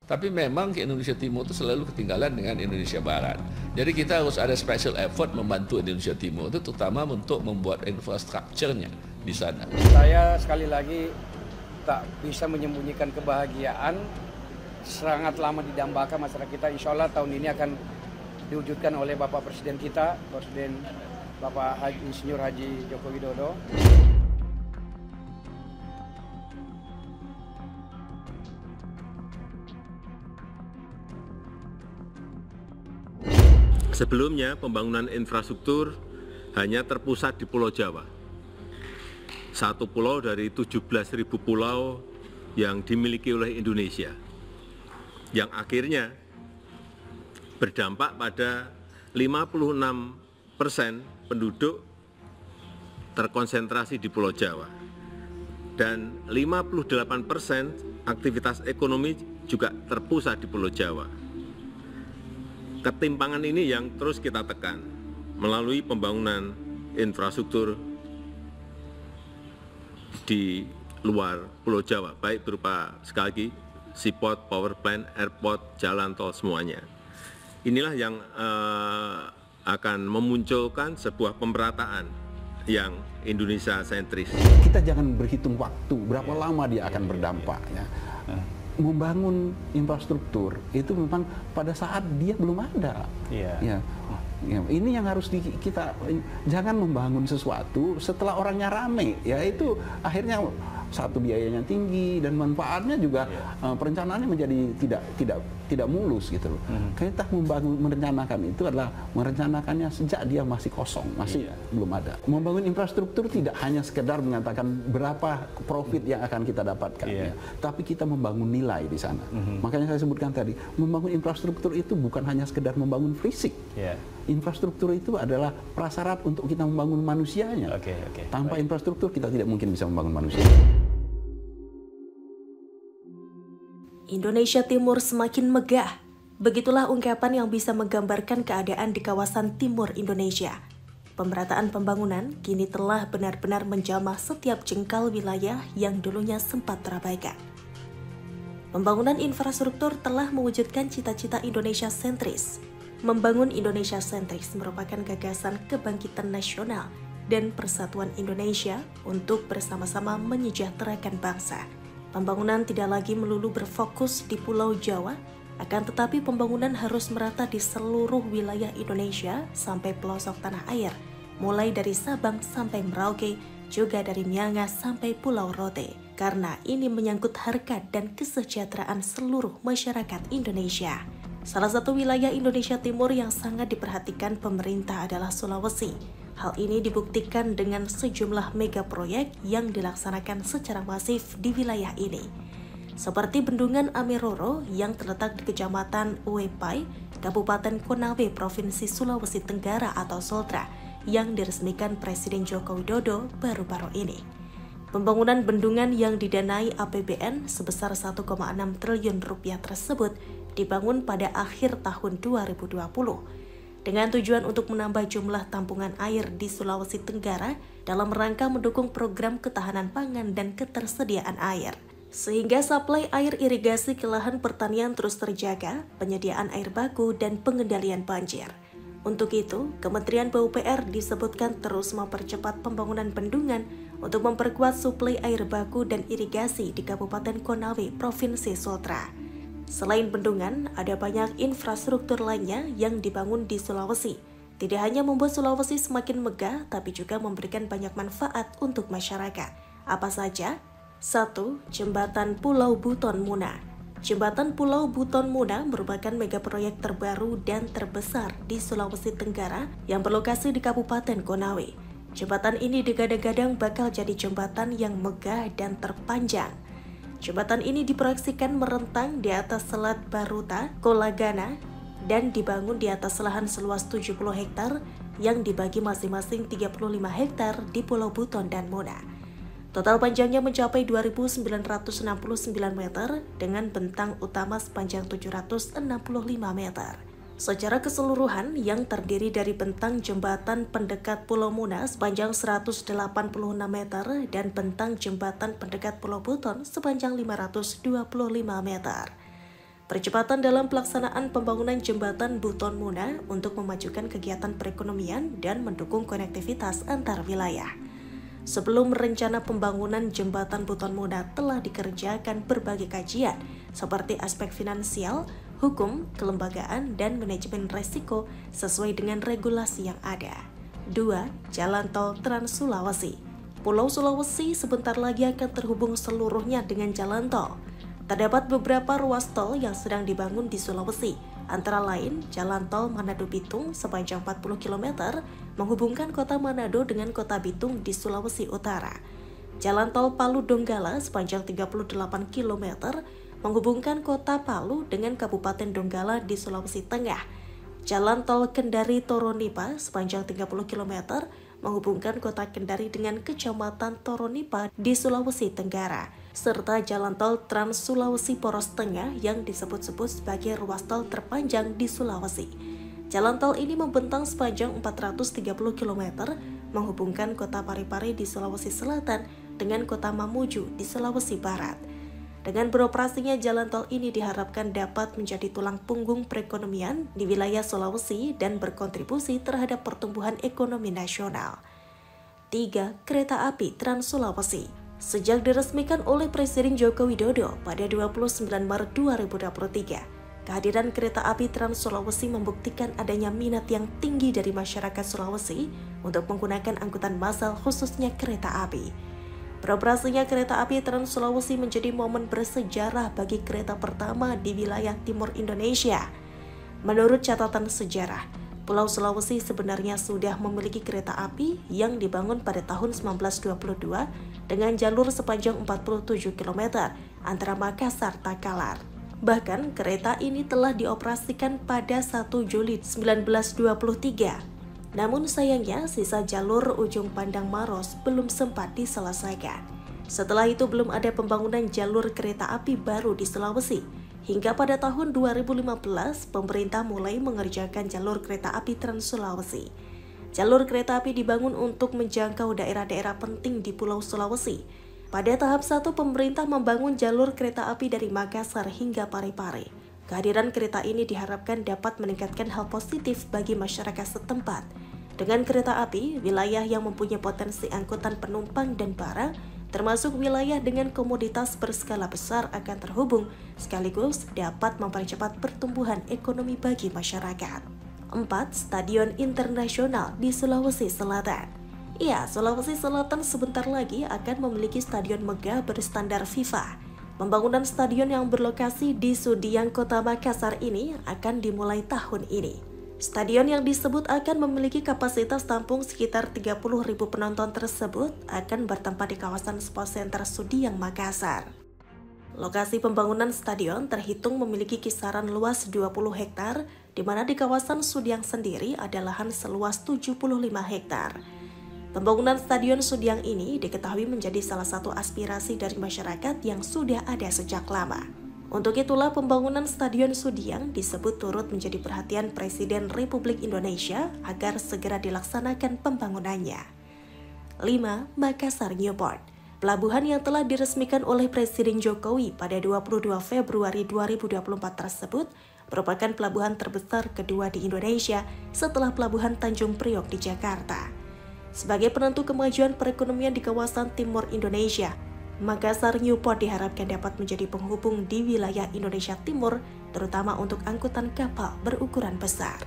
Tapi memang Indonesia Timur itu selalu ketinggalan dengan Indonesia Barat. Jadi kita harus ada special effort membantu Indonesia Timur itu terutama untuk membuat infrastrukturnya di sana. Saya sekali lagi tak bisa menyembunyikan kebahagiaan, sangat lama didambakan masyarakat kita. Insya Allah tahun ini akan diwujudkan oleh Bapak Presiden kita, Presiden Bapak Insinyur Haji Joko Widodo. Sebelumnya, pembangunan infrastruktur hanya terpusat di Pulau Jawa. Satu pulau dari 17.000 pulau yang dimiliki oleh Indonesia, yang akhirnya berdampak pada 56% penduduk terkonsentrasi di Pulau Jawa. Dan 58% aktivitas ekonomi juga terpusat di Pulau Jawa. Ketimpangan ini yang terus kita tekan melalui pembangunan infrastruktur di luar Pulau Jawa, baik berupa sekali lagi seaport, power plant, airport, jalan tol semuanya. Inilah yang akan memunculkan sebuah pemerataan yang Indonesia sentris. Kita jangan berhitung waktu berapa lama dia akan berdampak. Ya. Membangun infrastruktur itu memang pada saat dia belum ada. Ya. Ini yang harus kita jangan membangun sesuatu setelah orangnya rame. Ya itu akhirnya satu biayanya tinggi dan manfaatnya juga perencanaannya menjadi tidak mulus gitu loh. Kita merencanakan itu adalah merencanakannya sejak dia masih kosong, masih belum ada. Membangun infrastruktur tidak hanya sekedar mengatakan berapa profit yang akan kita dapatkan, ya, tapi kita membangun nilai di sana. Makanya saya sebutkan tadi, membangun infrastruktur itu bukan hanya sekedar membangun fisik. Infrastruktur itu adalah prasyarat untuk kita membangun manusianya. Tanpa infrastruktur kita tidak mungkin bisa membangun manusia. Indonesia Timur semakin megah. Begitulah ungkapan yang bisa menggambarkan keadaan di kawasan timur Indonesia. Pemerataan pembangunan kini telah benar-benar menjamah setiap jengkal wilayah yang dulunya sempat terabaikan. Pembangunan infrastruktur telah mewujudkan cita-cita Indonesia sentris. Membangun Indonesia sentris merupakan gagasan kebangkitan nasional dan persatuan Indonesia untuk bersama-sama menyejahterakan bangsa. Pembangunan tidak lagi melulu berfokus di Pulau Jawa, akan tetapi pembangunan harus merata di seluruh wilayah Indonesia sampai pelosok tanah air, mulai dari Sabang sampai Merauke, juga dari Miangas sampai Pulau Rote, karena ini menyangkut harkat dan kesejahteraan seluruh masyarakat Indonesia. Salah satu wilayah Indonesia Timur yang sangat diperhatikan pemerintah adalah Sulawesi. Hal ini dibuktikan dengan sejumlah mega proyek yang dilaksanakan secara masif di wilayah ini. Seperti Bendungan Ameroro yang terletak di Kecamatan Uepai, Kabupaten Konawe, Provinsi Sulawesi Tenggara atau Sultra, yang diresmikan Presiden Joko Widodo baru-baru ini. Pembangunan bendungan yang didanai APBN sebesar 1,6 triliun rupiah tersebut dibangun pada akhir tahun 2020 dengan tujuan untuk menambah jumlah tampungan air di Sulawesi Tenggara dalam rangka mendukung program ketahanan pangan dan ketersediaan air. Sehingga suplai air irigasi ke lahan pertanian terus terjaga, penyediaan air baku, dan pengendalian banjir. Untuk itu, Kementerian PUPR disebutkan terus mempercepat pembangunan bendungan untuk memperkuat suplai air baku dan irigasi di Kabupaten Konawe, Provinsi Sultra. Selain bendungan, ada banyak infrastruktur lainnya yang dibangun di Sulawesi. Tidak hanya membuat Sulawesi semakin megah, tapi juga memberikan banyak manfaat untuk masyarakat. Apa saja? 1. Jembatan Pulau Buton Muna. Jembatan Pulau Buton Muna merupakan mega proyek terbaru dan terbesar di Sulawesi Tenggara yang berlokasi di Kabupaten Konawe. Jembatan ini digadang-gadang bakal jadi jembatan yang megah dan terpanjang. Jembatan ini diproyeksikan merentang di atas Selat Baruta, Kolagana, dan dibangun di atas lahan seluas 70 hektar yang dibagi masing-masing 35 hektar di Pulau Buton dan Muna. Total panjangnya mencapai 2.969 meter dengan bentang utama sepanjang 765 meter. Secara keseluruhan yang terdiri dari bentang jembatan pendekat Pulau Muna sepanjang 186 meter dan bentang jembatan pendekat Pulau Buton sepanjang 525 meter. percepatan dalam pelaksanaan pembangunan jembatan Buton Muna untuk memajukan kegiatan perekonomian dan mendukung konektivitas antar wilayah. Sebelum rencana pembangunan jembatan Buton Muna telah dikerjakan berbagai kajian seperti aspek finansial, hukum, kelembagaan, dan manajemen resiko sesuai dengan regulasi yang ada. 2. Jalan tol Trans Sulawesi. Pulau Sulawesi sebentar lagi akan terhubung seluruhnya dengan jalan tol. Terdapat beberapa ruas tol yang sedang dibangun di Sulawesi, antara lain Jalan Tol Manado-Bitung sepanjang 40 km menghubungkan kota Manado dengan kota Bitung di Sulawesi Utara. Jalan Tol Palu-Donggala sepanjang 38 km menghubungkan kota Palu dengan Kabupaten Donggala di Sulawesi Tengah. Jalan Tol Kendari-Toronipa sepanjang 30 km menghubungkan kota Kendari dengan Kecamatan Toronipa di Sulawesi Tenggara, serta Jalan Tol Trans Sulawesi Poros Tengah yang disebut-sebut sebagai ruas tol terpanjang di Sulawesi. Jalan tol ini membentang sepanjang 430 km menghubungkan kota Parepare di Sulawesi Selatan dengan kota Mamuju di Sulawesi Barat. Dengan beroperasinya jalan tol ini diharapkan dapat menjadi tulang punggung perekonomian di wilayah Sulawesi dan berkontribusi terhadap pertumbuhan ekonomi nasional. 3. Kereta api Trans Sulawesi. Sejak diresmikan oleh Presiden Joko Widodo pada 29 Maret 2023, kehadiran kereta api Trans Sulawesi membuktikan adanya minat yang tinggi dari masyarakat Sulawesi untuk menggunakan angkutan massal khususnya kereta api. Beroperasinya kereta api Trans Sulawesi menjadi momen bersejarah bagi kereta pertama di wilayah timur Indonesia. Menurut catatan sejarah, Pulau Sulawesi sebenarnya sudah memiliki kereta api yang dibangun pada tahun 1922 dengan jalur sepanjang 47 km antara Makassar Takalar. Bahkan kereta ini telah dioperasikan pada 1 Juli 1923. Namun sayangnya sisa jalur ujung Pandang Maros belum sempat diselesaikan. Setelah itu belum ada pembangunan jalur kereta api baru di Sulawesi. Hingga pada tahun 2015, pemerintah mulai mengerjakan jalur kereta api Trans Sulawesi. Jalur kereta api dibangun untuk menjangkau daerah-daerah penting di Pulau Sulawesi. Pada tahap 1, pemerintah membangun jalur kereta api dari Makassar hingga Parepare. Kehadiran kereta ini diharapkan dapat meningkatkan hal positif bagi masyarakat setempat. Dengan kereta api, wilayah yang mempunyai potensi angkutan penumpang dan barang, termasuk wilayah dengan komoditas berskala besar akan terhubung, sekaligus dapat mempercepat pertumbuhan ekonomi bagi masyarakat. 4. Stadion Internasional di Sulawesi Selatan. Ya, Sulawesi Selatan sebentar lagi akan memiliki stadion megah berstandar FIFA. Pembangunan stadion yang berlokasi di Sudiang Kota Makassar ini akan dimulai tahun ini. Stadion yang disebut akan memiliki kapasitas tampung sekitar 30.000 penonton tersebut akan bertempat di kawasan Sports Center Sudiang Makassar. Lokasi pembangunan stadion terhitung memiliki kisaran luas 20 hektar, di mana di kawasan Sudiang sendiri ada lahan seluas 75 hektar. Pembangunan Stadion Sudiang ini diketahui menjadi salah satu aspirasi dari masyarakat yang sudah ada sejak lama. Untuk itulah pembangunan Stadion Sudiang disebut turut menjadi perhatian Presiden Republik Indonesia agar segera dilaksanakan pembangunannya. 5. Makassar Newport. Pelabuhan yang telah diresmikan oleh Presiden Jokowi pada 22 Februari 2024 tersebut merupakan pelabuhan terbesar kedua di Indonesia setelah Pelabuhan Tanjung Priok di Jakarta. Sebagai penentu kemajuan perekonomian di kawasan timur Indonesia, Makassar Newport diharapkan dapat menjadi penghubung di wilayah Indonesia Timur, terutama untuk angkutan kapal berukuran besar.